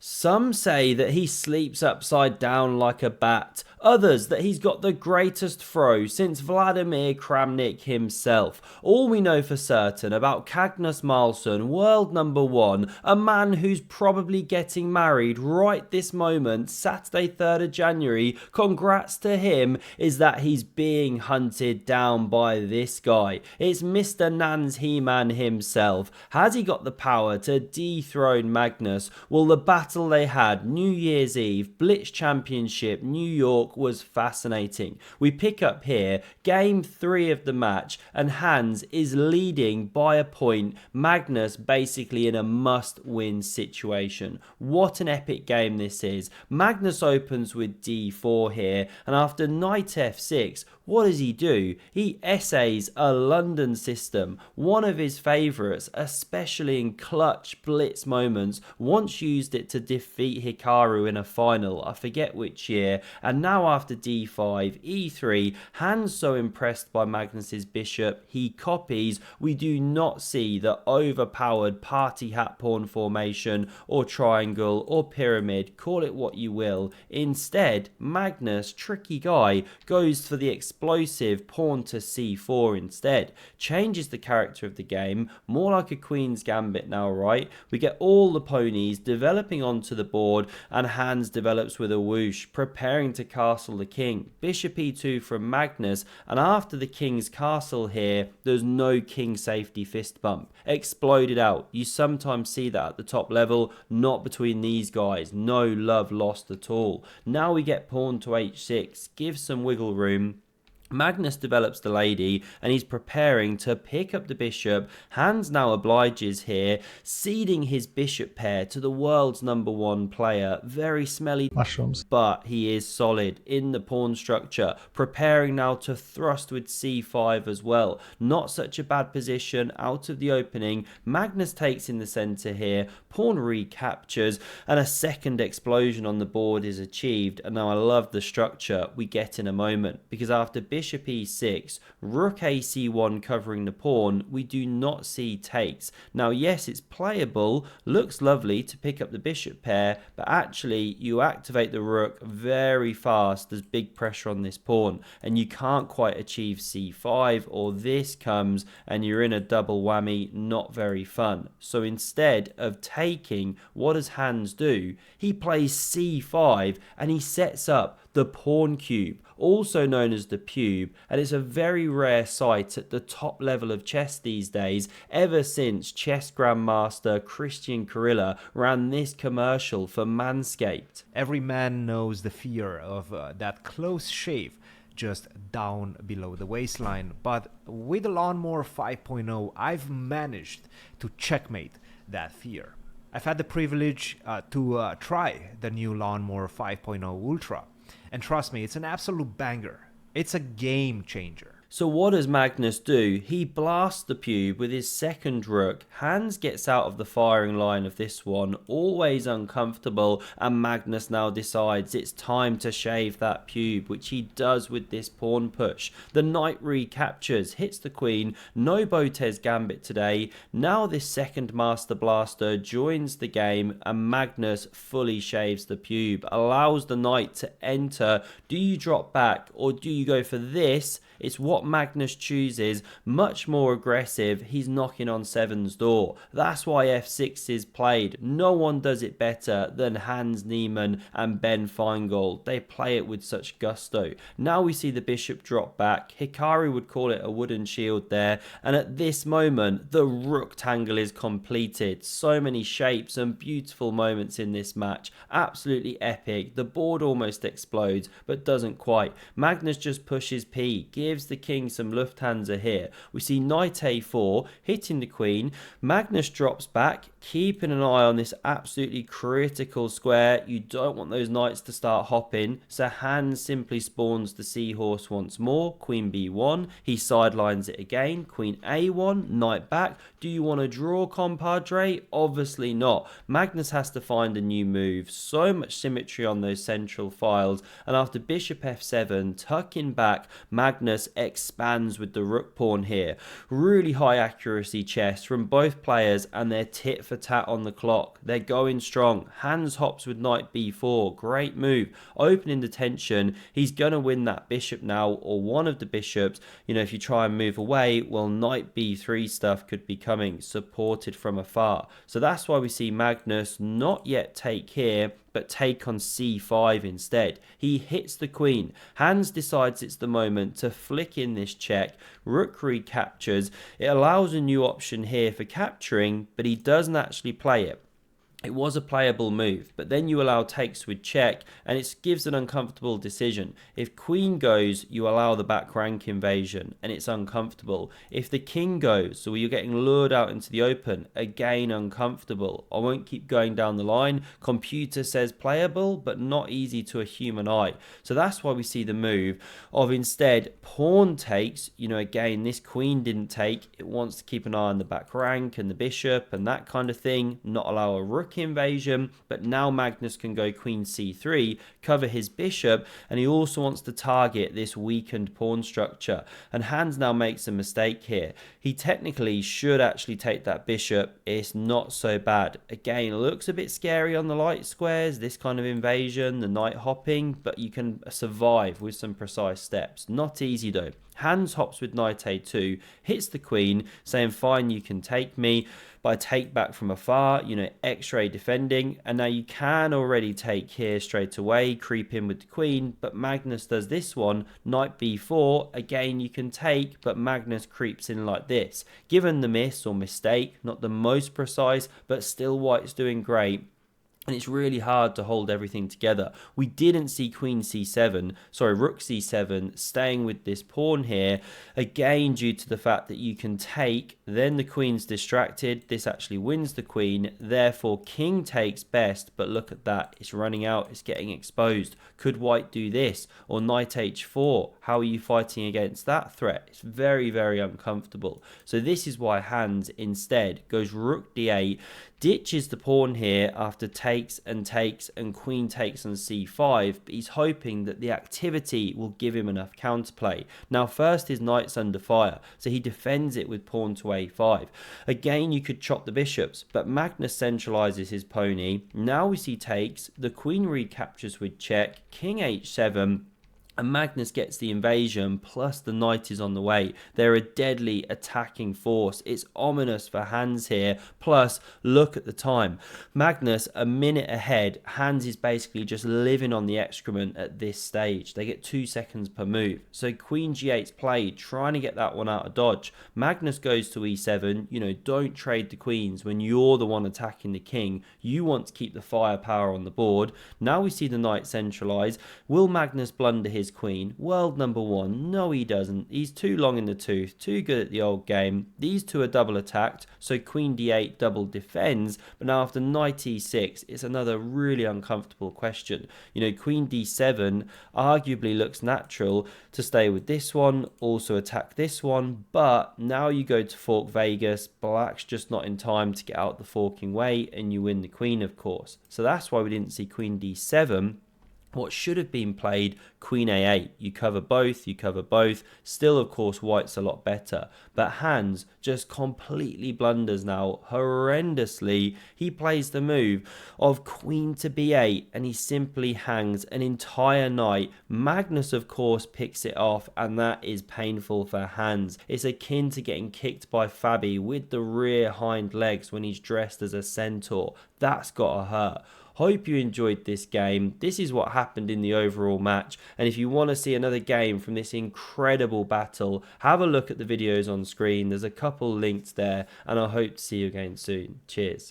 Some say that he sleeps upside down like a bat, others that he's got the greatest throw since Vladimir Kramnik himself. All we know for certain about Magnus Carlsen, world number one, a man who's probably getting married right this moment, Saturday 3rd of January, congrats to him, is that he's being hunted down by this guy. It's Mr. Nans Niemann himself. Has he got the power to dethrone Magnus? Well, the battle they had New Year's Eve, Blitz Championship, New York, was fascinating. We pick up here, game 3 of the match, and Hans is leading by a point. Magnus basically in a must-win situation. What an epic game this is. Magnus opens with d4 here, and after knight f6, what does he do? He essays a London system, one of his favourites, especially in clutch blitz moments, once used it to defeat Hikaru in a final, I forget which year, and now after d5, e3, Hans so impressed by Magnus's bishop, he copies. We do not see the overpowered party hat pawn formation or triangle or pyramid, call it what you will. Instead, Magnus, tricky guy, goes for the explosive pawn to c4 instead. Changes the character of the game, more like a queen's gambit now, right? We get all the ponies developing onto the board, and Hans develops with a whoosh, preparing to castle the king. Bishop e2 from Magnus, and after the king's castle here, there's no king safety fist bump. Exploded out. You sometimes see that at the top level, not between these guys. No love lost at all. Now we get pawn to h6, gives some wiggle room. Magnus develops the lady, and he's preparing to pick up the bishop. Hans now obliges here, ceding his bishop pair to the world's number one player. Very smelly mushrooms, but he is solid in the pawn structure, preparing now to thrust with c5 as well. Not such a bad position out of the opening. Magnus takes in the center here, pawn recaptures, and a second explosion on the board is achieved. And now I love the structure we get in a moment, because after bishop e6, rook ac1 covering the pawn, we do not see takes. Now yes, it's playable, looks lovely to pick up the bishop pair, but actually you activate the rook very fast. There's big pressure on this pawn, and you can't quite achieve c5, or this comes and you're in a double whammy, not very fun. So instead of taking, what does Hans do? He plays c5, and he sets up the pawn cube, also known as the pube, and it's a very rare sight at the top level of chess these days, ever since chess grandmaster Christian Kurilla ran this commercial for Manscaped. every man knows the fear of that close shave just down below the waistline, but with the Lawnmower 5.0 I've managed to checkmate that fear. I've had the privilege to try the new Lawnmower 5.0 Ultra, and trust me, it's an absolute banger. It's a game changer. So what does Magnus do? He blasts the pube with his second rook. Hans gets out of the firing line of this one, always uncomfortable, and Magnus now decides it's time to shave that pube, which he does with this pawn push. The knight recaptures, hits the queen, no Botez gambit today. Now this second master blaster joins the game, and Magnus fully shaves the pube, allows the knight to enter. Do you drop back, or do you go for this? It's what Magnus chooses, much more aggressive. He's knocking on 7's door. That's why f6 is played. No one does it better than Hans Niemann and Ben Feingold. They play it with such gusto. Now we see the bishop drop back. Hikaru would call it a wooden shield there, and at this moment the rook tangle is completed. So many shapes and beautiful moments in this match. Absolutely epic. The board almost explodes, but doesn't quite. Magnus just pushes p, gives the king some Lufthansa here. We see knight a4, hitting the queen. Magnus drops back, keeping an eye on this absolutely critical square. You don't want those knights to start hopping, so Hans simply spawns the seahorse once more. Queen b1, he sidelines it again. Queen a1, knight back. Do you want to draw, compadre? Obviously not. Magnus has to find a new move. So much symmetry on those central files, and after bishop f7, tucking back, Magnus expands with the rook pawn here. Really high accuracy chess from both players, and they're tit for tat on the clock. They're going strong. Hans hops with knight b4. Great move. Opening the tension. He's going to win that bishop now, or one of the bishops. You know, if you try and move away, well, knight b3 stuff could be coming, supported from afar. So that's why we see Magnus not yet take here, but take on c5 instead. He hits the queen. Hans decides it's the moment to flick in this check. Rook recaptures. It allows a new option here for capturing, but he doesn't actually play it. It was a playable move, but then you allow takes with check, and it gives an uncomfortable decision. If queen goes, you allow the back rank invasion, and it's uncomfortable. If the king goes, so you're getting lured out into the open, again uncomfortable. I won't keep going down the line. Computer says playable, but not easy to a human eye. So that's why we see the move of instead pawn takes. You know, again, this queen didn't take. It wants to keep an eye on the back rank and the bishop and that kind of thing, not allow a rook invasion. But now Magnus can go queen c3, cover his bishop, and he also wants to target this weakened pawn structure. And Hans now makes a mistake here. He technically should actually take that bishop. It's not so bad. Again, it looks a bit scary on the light squares, this kind of invasion, the knight hopping, but you can survive with some precise steps. Not easy though. Hans hops with knight a2, hits the queen, saying fine, you can take me, but I take back from afar, you know, x-ray defending, and now you can already take here straight away, creep in with the queen, but Magnus does this one, knight b4, again you can take, but Magnus creeps in like this. Given the miss or mistake, not the most precise, but still white's doing great. And it's really hard to hold everything together. We didn't see rook c7, staying with this pawn here, again due to the fact that you can take, then the queen's distracted, this actually wins the queen, therefore king takes best, but look at that, it's running out, it's getting exposed. Could white do this? Or knight h4, how are you fighting against that threat? It's very, very uncomfortable. So this is why Hans instead goes rook d8, ditches the pawn here after takes and queen takes on c5, but he's hoping that the activity will give him enough counterplay. Now first his knight's under fire, so he defends it with pawn to a5. Again you could chop the bishops, but Magnus centralizes his pony. Now we see takes, the queen recaptures with check, king h7, and Magnus gets the invasion, plus the knight is on the way. They're a deadly attacking force. It's ominous for Hans here. Plus, look at the time. Magnus a minute ahead. Hans is basically just living on the excrement at this stage. They get 2 seconds per move. So queen g8's played, trying to get that one out of dodge. Magnus goes to e7. You know, don't trade the queens when you're the one attacking the king. You want to keep the firepower on the board. Now we see the knight centralize. Will Magnus blunder his queen? World number one. No, he doesn't. He's too long in the tooth, too good at the old game. These two are double attacked, so queen d8 double defends, but now after knight e6, it's another really uncomfortable question. You know, queen d7 arguably looks natural to stay with this one, also attack this one, but now you go to fork Vegas. Black's just not in time to get out the forking way, and you win the queen, of course. So that's why we didn't see queen d7. What should have been played, queen a8. You cover both, Still, of course, white's a lot better. But Hans just completely blunders now, horrendously. He plays the move of queen to b8, and he simply hangs an entire knight. Magnus, of course, picks it off, and that is painful for Hans. It's akin to getting kicked by Fabi with the rear hind legs when he's dressed as a centaur. That's gotta hurt. Hope you enjoyed this game. This is what happened in the overall match, and if you want to see another game from this incredible battle, have a look at the videos on screen. There's a couple linked there, and I hope to see you again soon. Cheers.